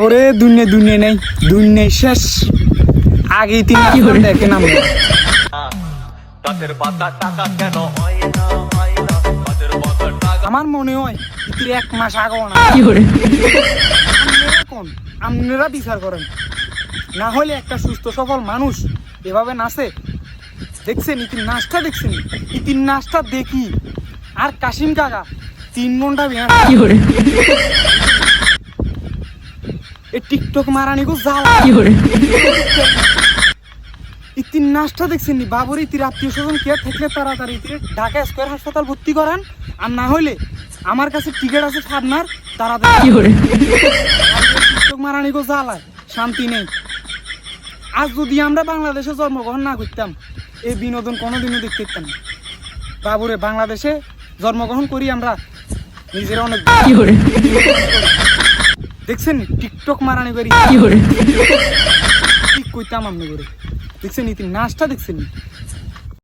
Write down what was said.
বাবরে দুনিয়া দুনিয়া নেই, দুনিয়া শেষ। আগেই 3 মাস দেখে নাম আমার মনে হয় ইতির 1 মাস আগে না। আপনারা বিচার করেন, না হলে একটা সুস্থ সফল মানুষ এভাবে নাচে? দেখছেন ইতির নাচটা, দেখছেন ইতির নাচটা দেখি আর কাশিম কাকা 3 ঘন্টা বিহার এই টিকটক মারানি গো জ্বালা। ইতির নাচটা দেখছেন নি? বাবুর ইতির আত্মীয় স্বজন কে থাকলে তাড়াতাড়ি ইতির ঢাকা স্কয়ার হাসপাতাল ভর্তি করান, আর না হলে আমার কাছে টিকিট আছে সাবনার, তাড়াতাড়ি। টিকটক মারানি গো জ্বালা, শান্তি নেই। আজ যদি আমরা বাংলাদেশে জন্মগ্রহণ না করতাম, এই বিনোদন কোনোদিনও দেখতে পারতাম না। বাবুরে বাংলাদেশে জন্মগ্রহণ করি আমরা নিজেরা অনেক দেখছেন টিকটক মারানি করি ঠিক কইতাম আপনি করে। দেখছেন ইতি নাচটা দেখছেন।